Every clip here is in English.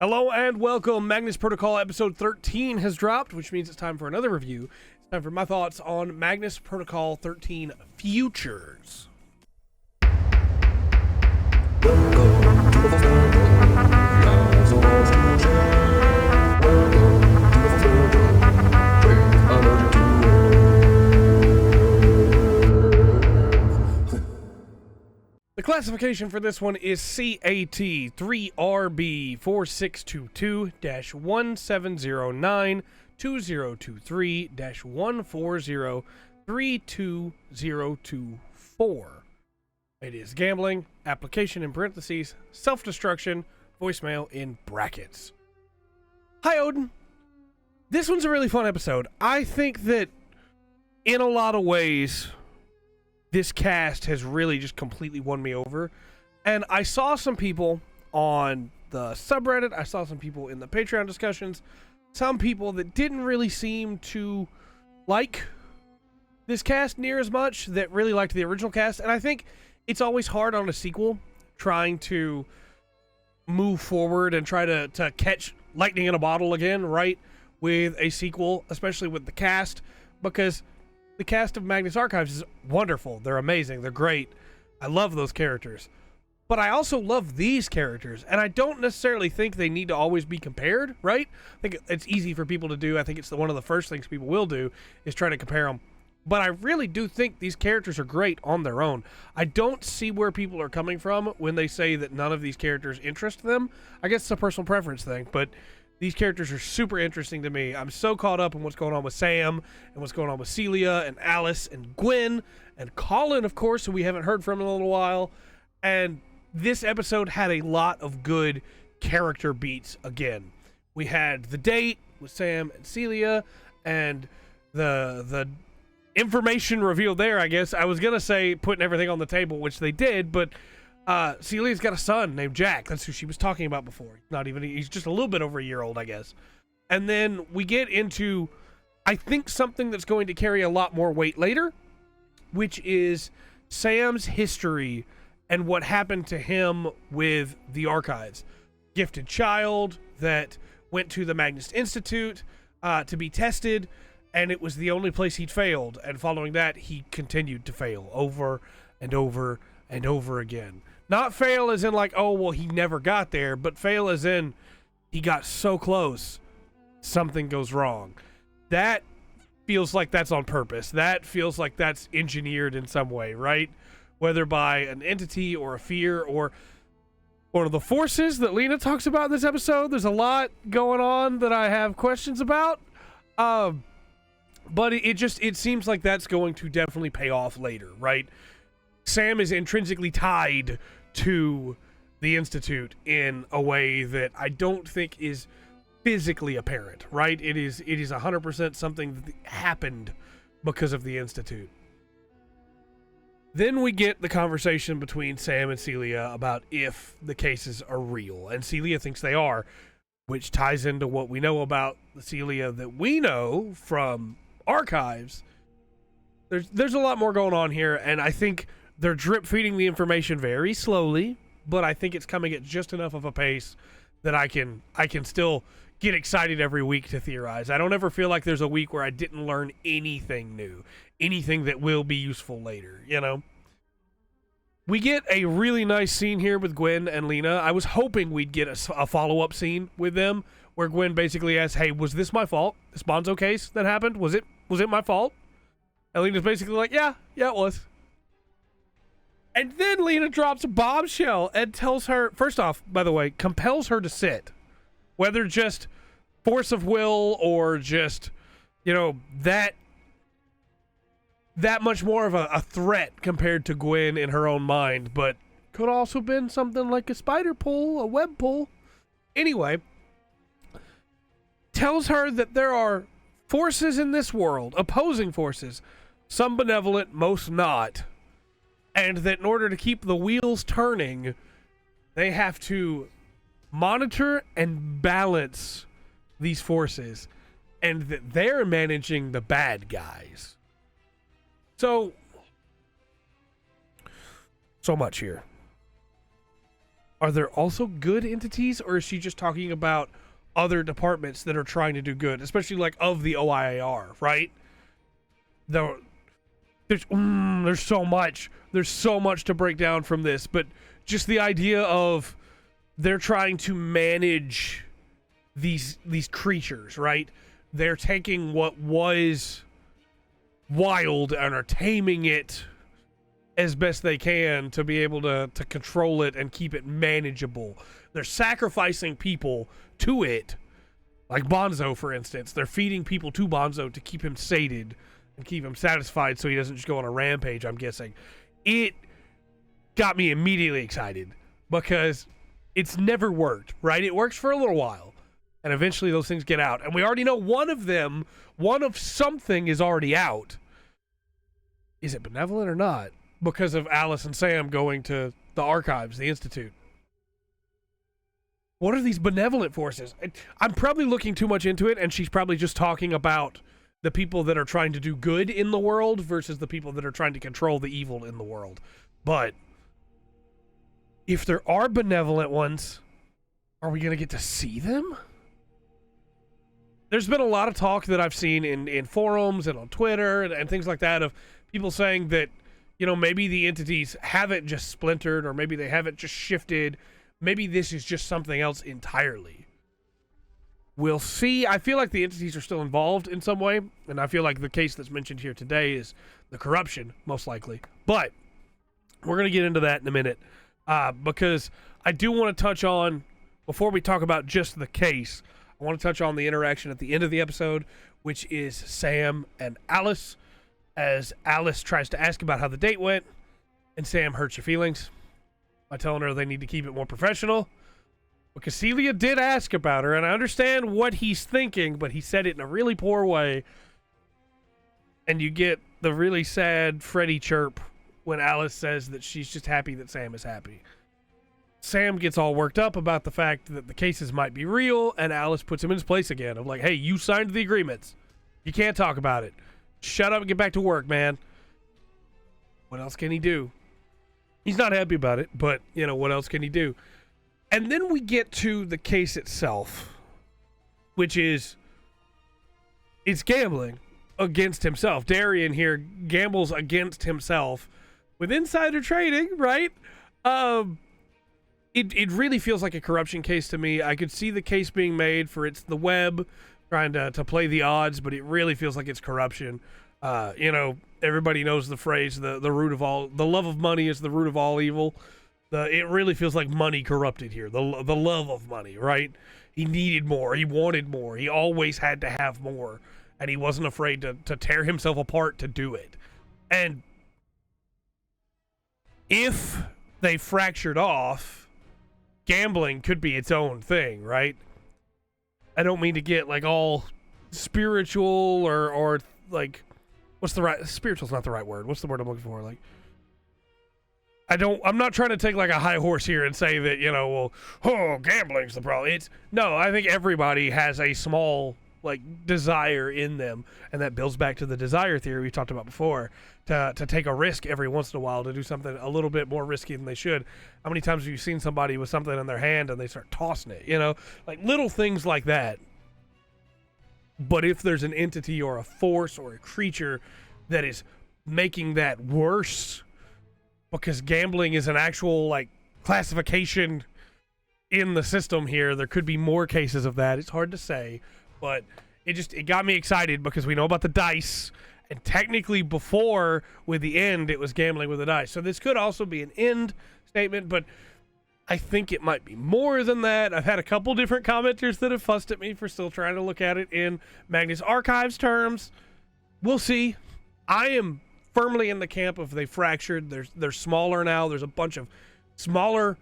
Hello and welcome. Magnus Protocol episode 13 has dropped, which means it's time for another review. It's time for my thoughts on Magnus Protocol 13 Futures. The classification for this one is CAT 3RB 4622-2023-140-32024. It is gambling, application in parentheses, self-destruction, voicemail in brackets. Hi, Odin. This one's a really fun episode. I think that in a lot of ways, this cast has really just completely won me over. And I saw some people on the subreddit, I saw some people in the Patreon discussions, some people that didn't really seem to like this cast near as much, that really liked the original cast. And I think it's always hard on a sequel trying to move forward and try to catch lightning in a bottle again, right? With a sequel, especially with the cast, because the cast of Magnus Archives is wonderful. They're amazing. They're great. I love those characters. But I also love these characters, and I don't necessarily think they need to always be compared, right? I think it's easy for people to do. I think it's one of the first things people will do is try to compare them. But I really do think these characters are great on their own. I don't see where people are coming from when they say that none of these characters interest them. I guess it's a personal preference thing, but these characters are super interesting to me. I'm so caught up in what's going on with Sam and what's going on with Celia and Alice and Gwen and Colin, of course, who we haven't heard from in a little while. And this episode had a lot of good character beats again. We had the date with Sam and Celia and the information revealed there, I guess. I was going to say putting everything on the table, which they did, but Celia's got a son named Jack. That's who she was talking about before. He's just a little bit over a year old, I guess. And then we get into, I think, something that's going to carry a lot more weight later, which is Sam's history and what happened to him with the archives. Gifted child that went to the Magnus Institute to be tested, and it was the only place he'd failed. And following that, he continued to fail over and over and over again. Not fail as in like, oh, well, he never got there, but fail as in he got so close, something goes wrong. That feels like that's on purpose. That feels like that's engineered in some way, right? Whether by an entity or a fear or the forces that Lena talks about in this episode. There's a lot going on that I have questions about. But it seems like that's going to definitely pay off later, right? Sam is intrinsically tied to the Institute in a way that I don't think is physically apparent, right? It is 100% something that happened because of the Institute. Then we get the conversation between Sam and Celia about if the cases are real, and Celia thinks they are, which ties into what we know about the Celia that we know from archives. There's a lot more going on here, and I think they're drip feeding the information very slowly, but I think it's coming at just enough of a pace that I can still get excited every week to theorize. I don't ever feel like there's a week where I didn't learn anything new, anything that will be useful later, you know? We get a really nice scene here with Gwen and Lena. I was hoping we'd get a follow-up scene with them where Gwen basically asks, hey, was this my fault? This Bonzo case that happened? Was it my fault? And Lena's basically like, yeah, it was. And then Lena drops a bombshell and tells her, first off, by the way, compels her to sit. Whether just force of will or just, that much more of a threat compared to Gwen in her own mind. But could also been something like a spider pull, a web pull. Anyway, tells her that there are forces in this world, opposing forces, some benevolent, most not. And that in order to keep the wheels turning, they have to monitor and balance these forces, and that they're managing the bad guys. So much here. are there also good entities, or is she just talking about other departments that are trying to do good, especially like of the OIAR, right? There's so much. There's so much to break down from this, but just the idea of they're trying to manage these creatures, right? They're taking what was wild and are taming it as best they can to be able to control it and keep it manageable. They're sacrificing people to it, like Bonzo, for instance. They're feeding people to Bonzo to keep him sated and keep him satisfied so he doesn't just go on a rampage, I'm guessing. It got me immediately excited because it's never worked, right? It works for a little while, and eventually those things get out. And we already know one of something is already out. Is it benevolent or not? Because of Alice and Sam going to the archives, the Institute. What are these benevolent forces? I'm probably looking too much into it, and she's probably just talking about the people that are trying to do good in the world versus the people that are trying to control the evil in the world. But if there are benevolent ones, are we going to get to see them? There's been a lot of talk that I've seen in forums and on Twitter and things like that of people saying that, you know, maybe the entities haven't just splintered, or maybe they haven't just shifted. Maybe this is just something else entirely. We'll see. I feel like the entities are still involved in some way, and I feel like the case that's mentioned here today is the corruption, most likely. But we're going to get into that in a minute, because I do want to touch on, before we talk about just the case, I want to touch on the interaction at the end of the episode, which is Sam and Alice, as Alice tries to ask about how the date went, and Sam hurts her feelings by telling her they need to keep it more professional. Because Celia did ask about her, and I understand what he's thinking, but he said it in a really poor way. And you get the really sad Freddy chirp when Alice says that she's just happy that Sam is happy. Sam gets all worked up about the fact that the cases might be real, and Alice puts him in his place again of like, hey, you signed the agreements. You can't talk about it. Shut up and get back to work, man. What else can he do? He's not happy about it, but, you know, what else can he do? And then we get to the case itself, which is, it's gambling against himself. Darian here gambles against himself with insider trading, right? It really feels like a corruption case to me. I could see the case being made for it's the web trying to play the odds, but it really feels like it's corruption. You know, everybody knows the phrase, the root of all, the love of money is the root of all evil. It really feels like money corrupted here. The love of money, right? He needed more. He wanted more. He always had to have more. And he wasn't afraid to tear himself apart to do it. And if they fractured off, gambling could be its own thing, right? I don't mean to get like all spiritual or like, spiritual's not the right word. What's the word I'm looking for? Like, I'm not trying to take like a high horse here and say that, you know, well, gambling's the problem. No, I think everybody has a small like desire in them, and that builds back to the desire theory we talked about before, to take a risk every once in a while, to do something a little bit more risky than they should. How many times have you seen somebody with something in their hand and they start tossing it, you know, like little things like that. But if there's an entity or a force or a creature that is making that worse, because gambling is an actual like classification in the system here, there could be more cases of that. It's hard to say, but it got me excited because we know about the dice, and technically before with the end it was gambling with the dice. So this could also be an end statement, but I think it might be more than that. I've had a couple different commenters that have fussed at me for still trying to look at it in Magnus Archives terms. We'll see. I am firmly in the camp of they fractured. They're smaller now. There's a bunch of smaller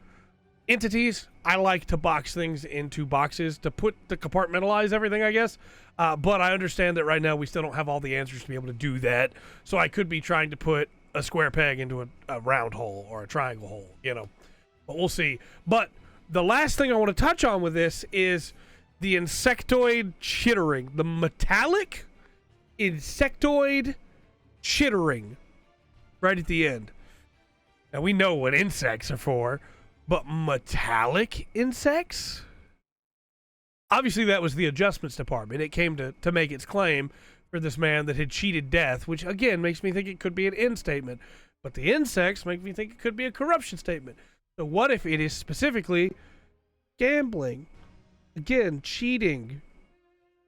entities. I like to box things into boxes to compartmentalize everything, I guess. But I understand that right now we still don't have all the answers to be able to do that. So I could be trying to put a square peg into a round hole or a triangle hole, you know. But we'll see. But the last thing I want to touch on with this is the insectoid chittering. The metallic insectoid chittering right at the end. Now we know what insects are for, But metallic insects? Obviously, that was the adjustments department. It came to make its claim for this man that had cheated death, which, again, makes me think it could be an end statement. But the insects make me think it could be a corruption statement. So what if it is specifically gambling? Again, cheating,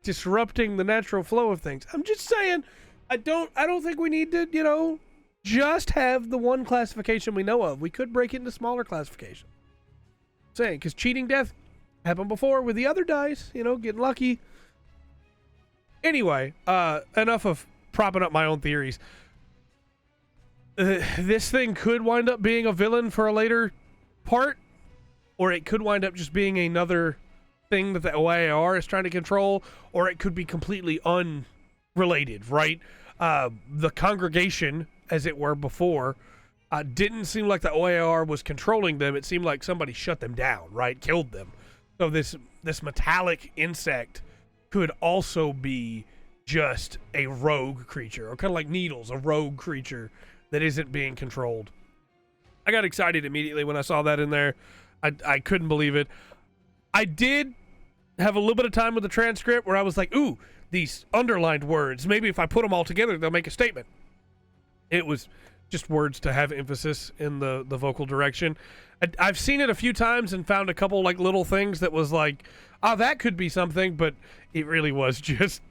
disrupting the natural flow of things. I'm just saying, I don't think we need to, just have the one classification we know of. We could break it into smaller classifications. Saying, because cheating death happened before with the other dice, getting lucky. Anyway, enough of propping up my own theories. This thing could wind up being a villain for a later part, or it could wind up just being another thing that the OIR is trying to control, or it could be completely unrelated, right? The congregation, as it were before, didn't seem like the OIR was controlling them. It seemed like somebody shut them down, right? Killed them. So this metallic insect could also be just a rogue creature, or kind of like Needles, a rogue creature that isn't being controlled. I got excited immediately when I saw that in there. I couldn't believe it. I did have a little bit of time with the transcript where I was like, ooh, these underlined words, maybe if I put them all together, they'll make a statement. It was just words to have emphasis in the vocal direction. I've seen it a few times and found a couple like little things that was like, oh, that could be something, but it really was just,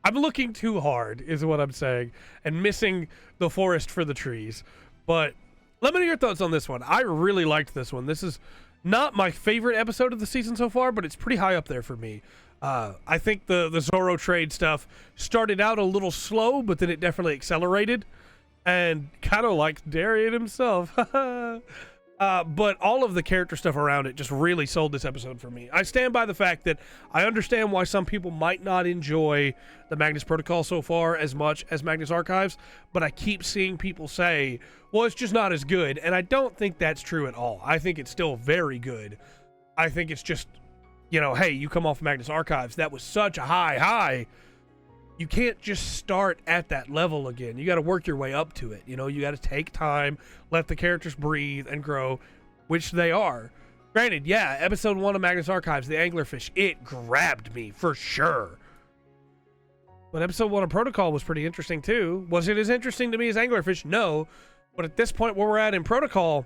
I'm looking too hard is what I'm saying, and missing the forest for the trees. But let me know your thoughts on this one. I really liked this one. This is not my favorite episode of the season so far, but it's pretty high up there for me. I think the Zorro trade stuff started out a little slow, but then it definitely accelerated. And kind of like Darian himself. But all of the character stuff around it just really sold this episode for me. I stand by the fact that I understand why some people might not enjoy the Magnus Protocol so far as much as Magnus Archives, but I keep seeing people say, well, it's just not as good. And I don't think that's true at all. I think it's still very good. I think it's just, hey, you come off Magnus Archives. That was such a high. You can't just start at that level again. You got to work your way up to it. You got to take time, let the characters breathe and grow, which they are. Granted, yeah, episode 1 of Magnus Archives, the anglerfish, it grabbed me for sure. But episode 1 of Protocol was pretty interesting too. Was it as interesting to me as anglerfish? No. But at this point where we're at in Protocol,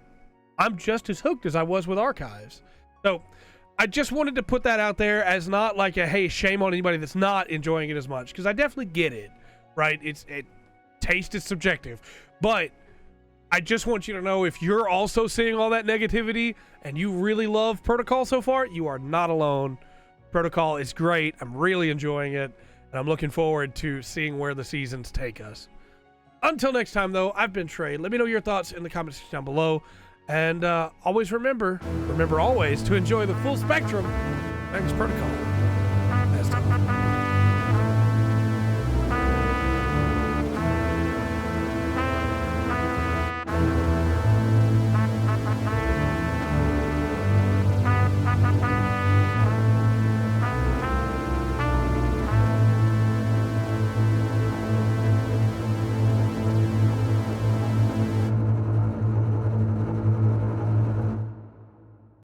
I'm just as hooked as I was with Archives. So I just wanted to put that out there as not like a, hey, shame on anybody that's not enjoying it as much, because I definitely get it, right? Taste is subjective, but I just want you to know, if you're also seeing all that negativity and you really love Protocol so far, you are not alone. Protocol is great. I'm really enjoying it, and I'm looking forward to seeing where the seasons take us. Until next time, though, I've been Trey. Let me know your thoughts in the comments down below. And always remember always to enjoy the full spectrum of Magnus Protocol.